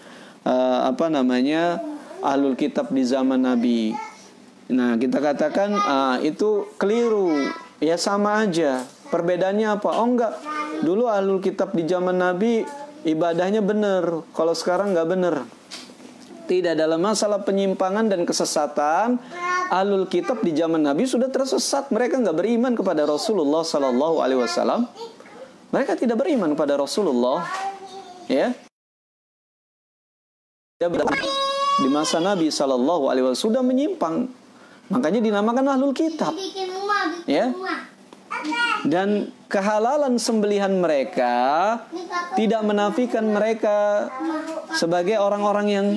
ahlul kitab di zaman Nabi. Nah, kita katakan itu keliru. Ya sama aja. Perbedaannya apa? Oh enggak. Dulu ahlul kitab di zaman Nabi ibadahnya benar, kalau sekarang nggak benar. Tidak, dalam masalah penyimpangan dan kesesatan, ahlul kitab di zaman Nabi sudah tersesat. Mereka nggak beriman kepada Rasulullah Sallallahu Alaihi Wasallam. Mereka tidak beriman kepada Rasulullah, ya. Di masa Nabi Sallallahu Alaihi Wasallam sudah menyimpang, makanya dinamakan ahlul kitab, ya. Dan kehalalan sembelihan mereka tidak menafikan mereka sebagai orang-orang yang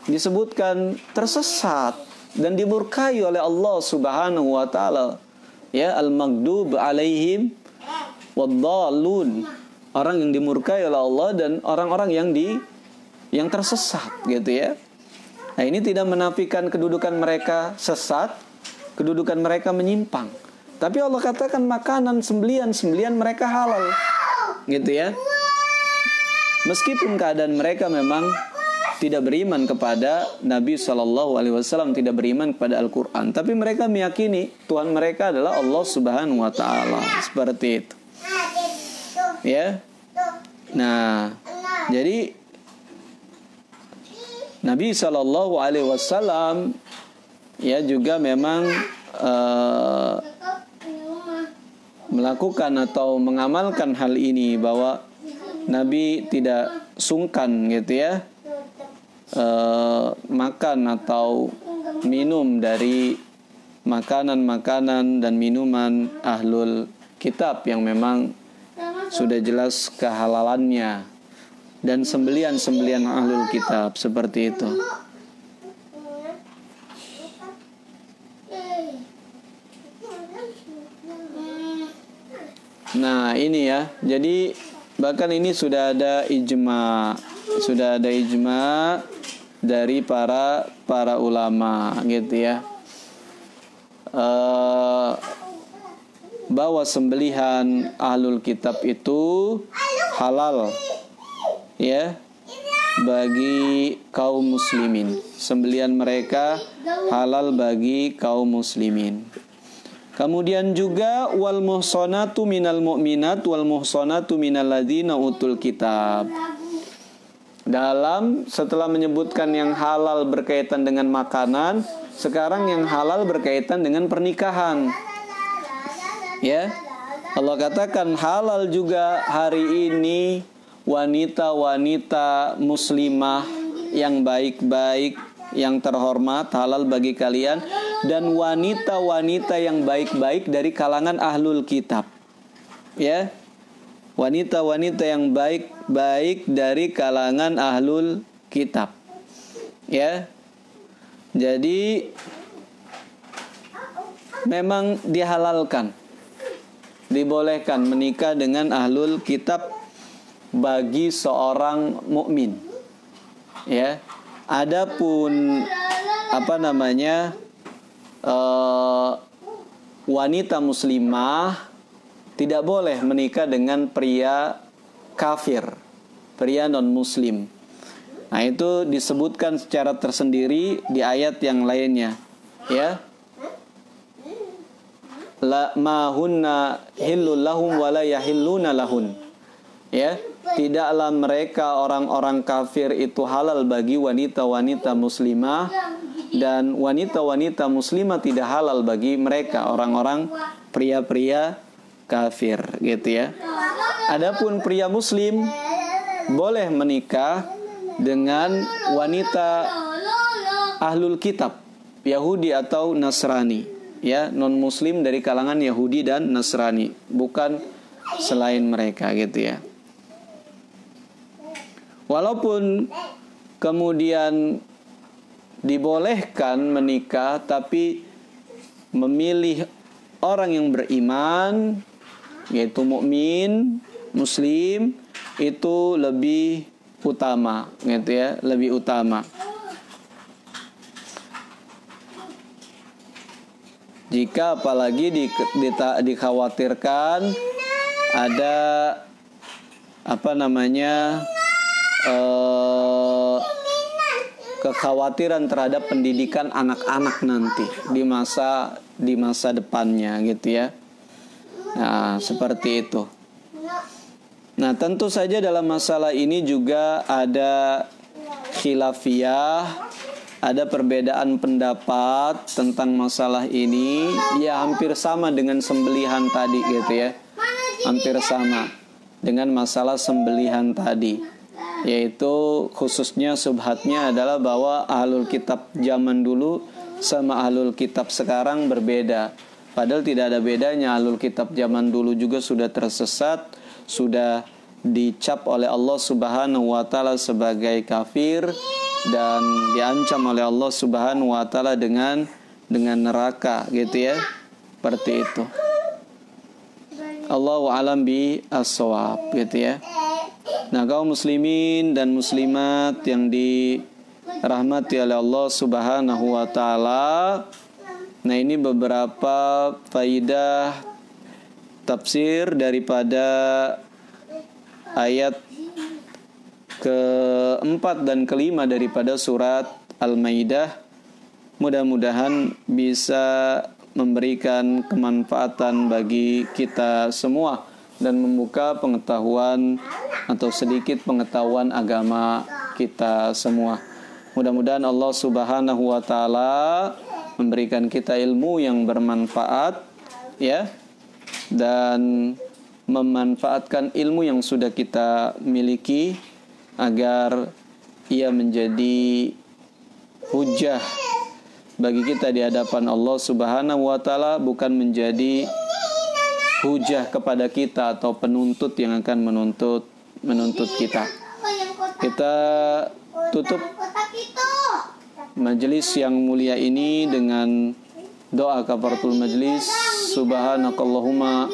disebutkan tersesat dan dimurkai oleh Allah Subhanahu wa taala. Ya, al-maghdub alaihim wad-dallun. Orang yang dimurkai oleh Allah dan orang-orang yang tersesat gitu ya. Nah, ini tidak menafikan kedudukan mereka sesat, kedudukan mereka menyimpang. Tapi Allah katakan makanan sembelian mereka halal, gitu ya. Meskipun keadaan mereka memang tidak beriman kepada Nabi Shallallahu Alaihi Wasallam, tidak beriman kepada Al-Quran, tapi mereka meyakini Tuhan mereka adalah Allah Subhanahu Wa Taala, seperti itu. Ya. Nah, jadi Nabi Shallallahu Alaihi Wasallam ya juga memang melakukan atau mengamalkan hal ini, bahwa Nabi tidak sungkan gitu ya makan atau minum dari makanan-makanan dan minuman ahlul kitab yang memang sudah jelas kehalalannya, dan sembelian ahlul kitab seperti itu. Nah, ini ya. Jadi bahkan ini sudah ada ijma dari para ulama gitu ya. Bahwa sembelihan ahlul kitab itu halal ya bagi kaum muslimin. Sembelihan mereka halal bagi kaum muslimin. Kemudian juga wal muhsanatu minal mu'minat wal muhsanatu minal ladzina utul kitab. Setelah menyebutkan yang halal berkaitan dengan makanan, sekarang yang halal berkaitan dengan pernikahan. Ya. Allah katakan halal juga hari ini wanita-wanita muslimah yang baik-baik, yang terhormat, halal bagi kalian, dan wanita-wanita yang baik-baik dari kalangan ahlul kitab. Ya. Wanita-wanita yang baik-baik dari kalangan ahlul kitab. Ya. Jadi memang dihalalkan, dibolehkan menikah dengan ahlul kitab bagi seorang mukmin. Ya. Adapun wanita muslimah tidak boleh menikah dengan pria kafir, pria non muslim. Nah, itu disebutkan secara tersendiri di ayat yang lainnya. Ya. La mahunna hillul lahum wa la yahilluna lahun. Ya. Tidaklah mereka orang-orang kafir itu halal bagi wanita-wanita muslimah, dan wanita-wanita muslimah tidak halal bagi mereka orang-orang pria-pria kafir gitu ya. Adapun pria muslim boleh menikah dengan wanita ahlul kitab, Yahudi atau Nasrani, ya, non muslim dari kalangan Yahudi dan Nasrani, bukan selain mereka gitu ya. Walaupun kemudian dibolehkan menikah, tapi memilih orang yang beriman, yaitu mukmin, muslim, itu lebih utama, gitu ya, lebih utama. Jika apalagi dikhawatirkan ada kekhawatiran terhadap pendidikan anak-anak nanti di masa depannya, gitu ya. Nah, seperti itu. Nah, tentu saja dalam masalah ini juga ada khilafiyah, ada perbedaan pendapat tentang masalah ini. Ya, hampir sama dengan sembelihan tadi, gitu ya. Hampir sama dengan masalah sembelihan tadi, yaitu khususnya subhatnya adalah bahwa ahlul kitab zaman dulu sama ahlul kitab sekarang berbeda. Padahal tidak ada bedanya. Ahlul kitab zaman dulu juga sudah tersesat, sudah dicap oleh Allah Subhanahu wa taala sebagai kafir dan diancam oleh Allah Subhanahu wa taala dengan neraka, gitu ya. Seperti itu. Allahu a'lam bi as-shawab, gitu ya. Nah, kaum muslimin dan muslimat yang dirahmati oleh Allah Subhanahu wa taala, nah ini beberapa faidah tafsir daripada ayat keempat dan kelima daripada surat Al-Maidah. Mudah-mudahan bisa memberikan kemanfaatan bagi kita semua dan membuka pengetahuan atau sedikit pengetahuan agama kita semua. Mudah-mudahan Allah Subhanahu wa taala memberikan kita ilmu yang bermanfaat, ya, dan memanfaatkan ilmu yang sudah kita miliki agar ia menjadi hujah bagi kita di hadapan Allah Subhanahu wa taala, bukan menjadi hujah kepada kita atau penuntut yang akan menuntut kita. Kita tutup majelis yang mulia ini dengan doa kafaratul majlis. Subhanakallahumma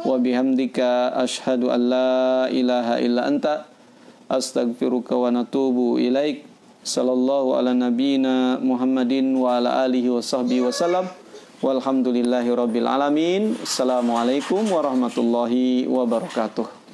wa bihamdika asyhadu an la ilaha illa anta astaghfiruka wa natubu ilaik. Sallallahu ala nabiyina Muhammadin wa ala alihi wa sahbihi wa sallam. Walhamdulillahi rabbil alamin. Assalamualaikum warahmatullahi wabarakatuh.